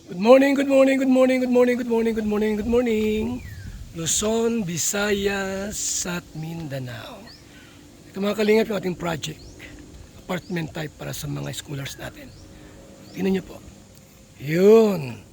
Good morning, good morning, good morning, good morning, good morning, good morning, good morning. Luzon, Visayas at Mindanao. Ito mga kalingap yung ating project. Apartment type para sa mga schoolers natin. Tingnan niyo po. Yun.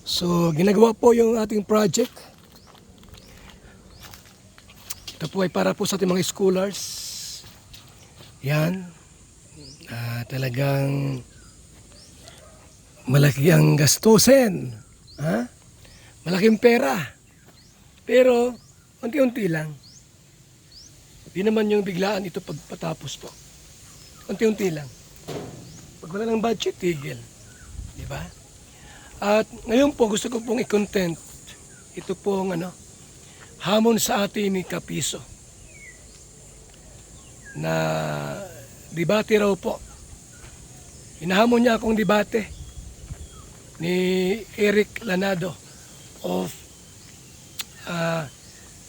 So, ginagawa po yung ating project. Ito po ay para po sa ating mga schoolers. Yan. Talagang malaki ang gastusin. Ha? Malaking pera. Pero, unti-unti lang. Di naman yung biglaan ito pagpatapos po. Unti-unti lang. Pag wala ng budget, tigil. Di ba? At ngayon po, gusto ko pong i-content. Ito pong hamon sa atin ni Kapiso. Na debate raw po. Hinahamon niya akong debate ni Eric Lanado of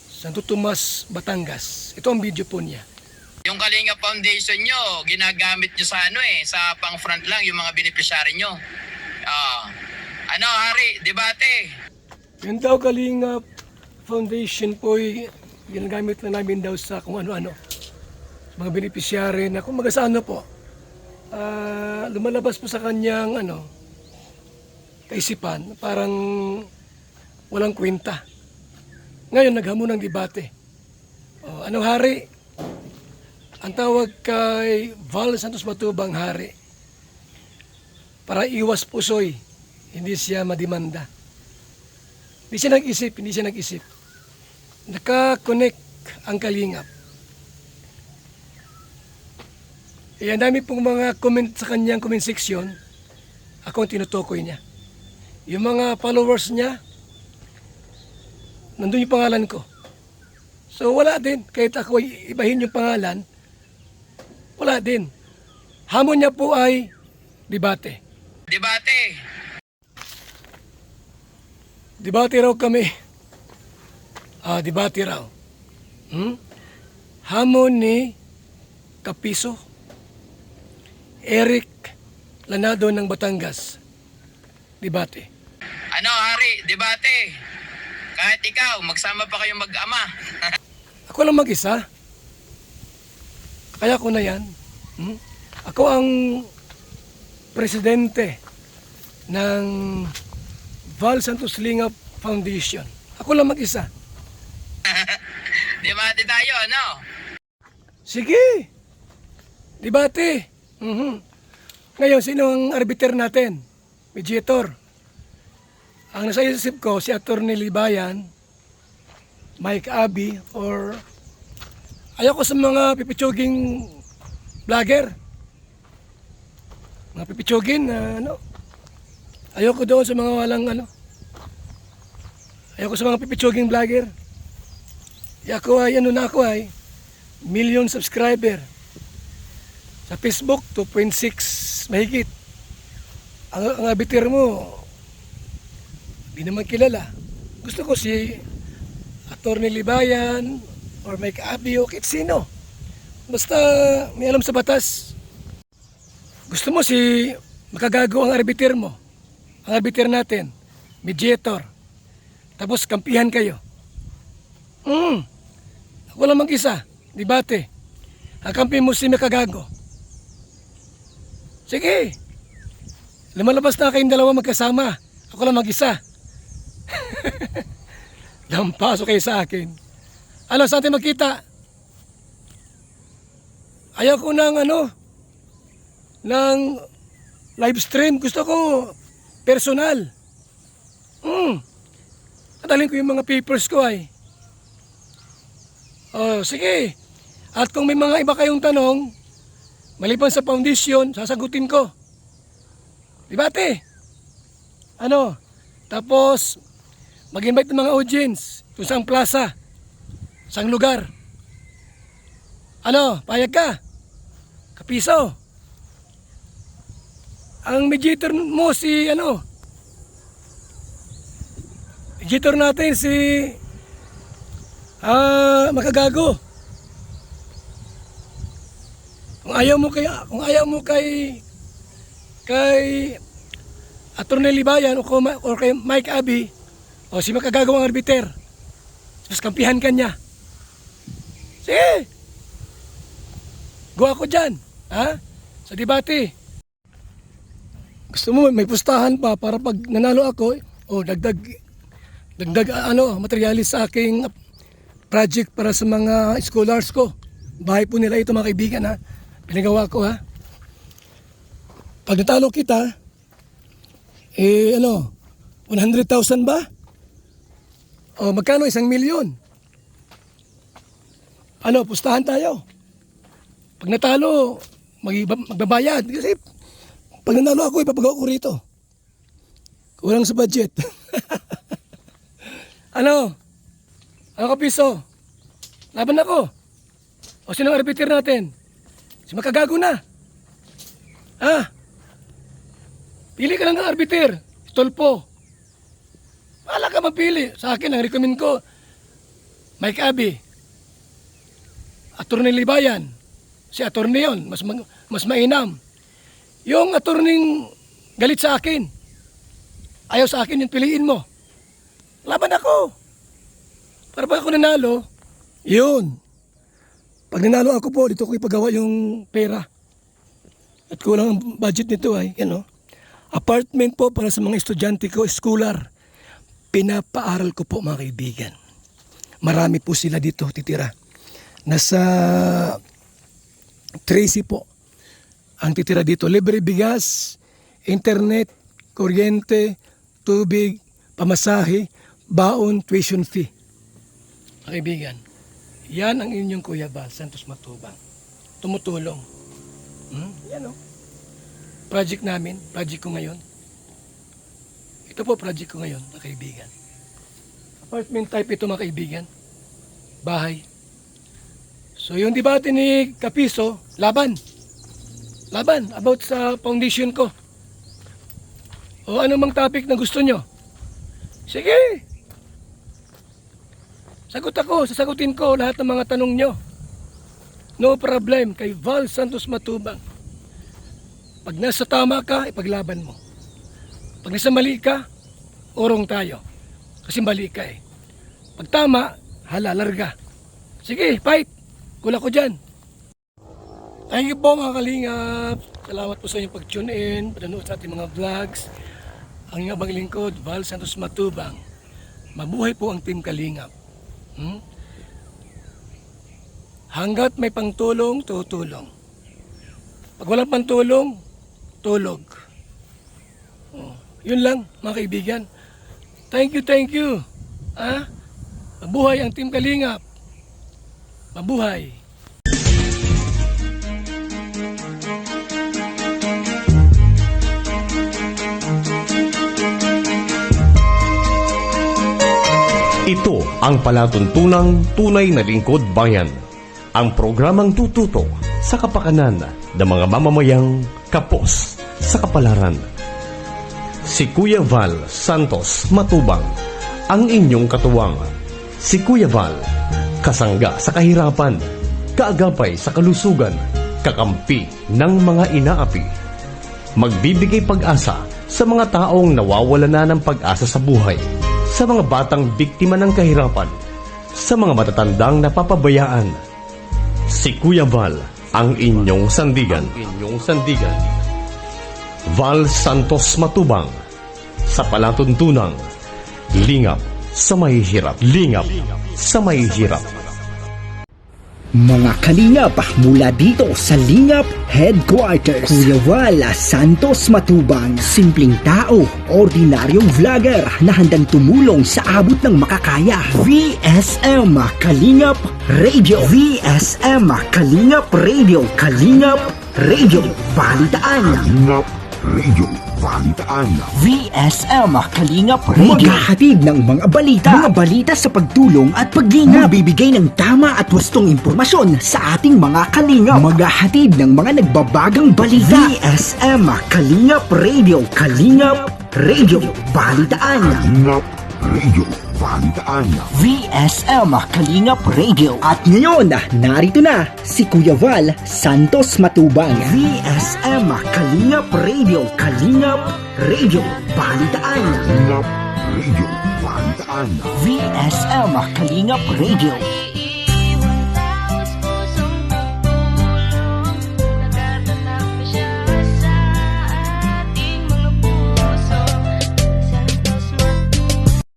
Santo Tomas, Batangas. Ito ang video po niya. Yung Kalinga Foundation nyo, ginagamit nyo sa sa pang front lang, yung mga beneficiary nyo. Hari, debate. Yung daw Kalinga Foundation po ay ginagamit na namin daw sa kung ano-ano. Mga beneficiary na kung maga sa po. Lumalabas po sa kanyang kaisipan, parang walang kwenta. Ngayon, naghamon ng debate. Anong hari? Ang tawag kay Val Santos Matubang hari. Para iwas pusoy, hindi siya madimanda. Hindi siya nag-isip. Naka-connect ang kalingap. Ang dami pong mga comment sa kanyang comment section. Ako ang tinutukoy niya. Yung mga followers niya, nandun yung pangalan ko. So wala din, kahit ako ibahin yung pangalan, wala din. Hamon niya po ay debate. Debate. Debate raw kami. Debate raw. Hamon ni Kapiso, Eric Lanado ng Batangas. Debate. Hari, debate. Kahit ikaw, magsama pa kayong mag-ama. Ako lang mag-isa. Kaya ko na yan. Ako ang presidente ng Val Santos Lingap Foundation. Ako lang mag-isa. Debate tayo, Sige. Debate. Ngayon, sino ang arbiter natin? Mediator. Ang nasa isip ko, si Atty. Libayan, Mike Abi, or ayoko sa mga pipitsuging vlogger. Mga pipitsugin na ayoko doon sa mga walang ayoko sa mga pipitsuging vlogger. Ako ay million subscriber. Sa Facebook, 2.6 mahigit. Ang arbiter mo, di naman kilala. Gusto ko si Atty. Libayan or Mike Abi o kahit sino. Basta may alam sa batas. Gusto mo si makagago ang arbiter mo. Ang arbiter natin, mediator. Tapos kampihan kayo. Ako lang mag-isa. Debate. Ang kampi mo si makagago. Sige. Lumalabas na kayong dalawa magkasama. Ako lang mag-isa. Lampaso kayo sa akin. Saan tayo magkita? Ayaw ko ng live stream. Gusto ko personal. Adalhin ko yung mga papers ko ay. Sige. At kung may mga iba kayong tanong, maliban sa foundation, sasagutin ko. Debate. Tapos, mag-invite ng mga audience kung saan plaza, saan lugar. Payag ka? Kapiso. Ang mediator mo mediator natin si makagago. Kung ayaw mo kay Attorney Libayan o kay Mike Abi, o si makagagawang arbiter. Tapos kampihan ka niya. Sige! Go ako dyan. Ha? Sa debate. Gusto mo may pustahan pa para pag nanalo ako, dagdag materialis sa aking project para sa mga scholars ko. Bahay po nila ito mga kaibigan ha. Pinagawa ko ha. Pag natalo kita, 100,000 ba? O magkano? 1,000,000. Pustahan tayo. Pag natalo, magbabayad. Kasi pag nanalo ako, ipapagawa ko rito. Kulang sa budget. Ano ka piso? Laban ako. O sino ang arbiter natin? Si makagago na. Pili ka lang ng arbiter. Tolpo. Wala ka mapili. Sa akin, ang recommend ko, Mike Abi. Attorney Libayan. Si attorney yun. Mas mainam. Yung attorney galit sa akin. Ayaw sa akin yung piliin mo. Laban ako. Para pag ako nanalo, yun. Pag nanalo ako po, dito ko ipagawa yung pera. At kulang ang budget nito ay, apartment po para sa mga estudyante ko, schooler. Pinapaaral ko po mga kaibigan. Marami po sila dito titira. Nasa 13 po ang titira dito. Libre bigas, internet, kuryente, tubig, pamasahe, baon, tuition fee. Mga kaibigan, yan ang inyong Kuya Val Santos Matubang. Tumutulong. Yan o. Project namin, project ko ngayon. Ito po project ko ngayon, mga kaibigan. Apartment type ito mga kaibigan. Bahay. So yung debate ni Kapiso, laban. Laban about sa foundation ko. O ano mang topic na gusto nyo. Sige. Sagot ako, sasagutin ko lahat ng mga tanong nyo. No problem kay Val Santos Matubang. Pag nasa tama ka, ipaglaban mo. Pag nasa mali ka, urong tayo. Kasi mali ka eh. Pag tama, larga. Sige, fight. Kula ko dyan. Thank you po mga kalingap. Salamat po sa inyong pag-tune in, panonood sa ating mga vlogs. Ang inyong abang lingkod, Val Santos Matubang. Mabuhay po ang Team Kalingap. Hanggat may pangtulong, tutulong. Pag walang pantulong, tulog. Yun lang mga kaibigan. Thank you. Mabuhay ang Team Kalingap. Mabuhay. Ito ang palatuntunang tunay na lingkod bayan. Ang programang tututo sa kapakanan ng mga mamamayang kapos sa kapalaran. Si Kuya Val Santos Matubang, ang inyong katuwang. Si Kuya Val, kasangga sa kahirapan, kaagapay sa kalusugan, kakampi ng mga inaapi. Magbibigay pag-asa sa mga taong nawawala na ng pag-asa sa buhay, sa mga batang biktima ng kahirapan, sa mga matatandang napapabayaan. Si Kuya Val, ang inyong sandigan. Val Santos Matubang, sa palatuntunang lingap sa mahihirap. Mga kalingap, mula dito sa Lingap Headquarters, Kuya Val Santos Matubang, simpleng tao, ordinaryong vlogger na handang tumulong sa abot ng makakaya. VSM Kalingap Radio. VSM Kalingap Radio. Kalingap Radio Balitaan. Kalingap Radio Balitaan. VSM Kalingap Radio. Maghahatid ng mga balita sa pagtulong at paglingap. Magbibigay ng tama at wastong impormasyon sa ating mga kalingap. Maghahatid ng mga nagbabagang balita. VSM Kalingap Radio. Kalingap Radio Balitaan. Kalingap Radio Balitaan. VSM Kalingap Radio. At ngayon, narito na si Kuya Val Santos Matubang. VSM Kalingap Radio. Kalingap Radio. Balitaan. Kalingap Radio. Balitaan. VSM Kalingap Radio.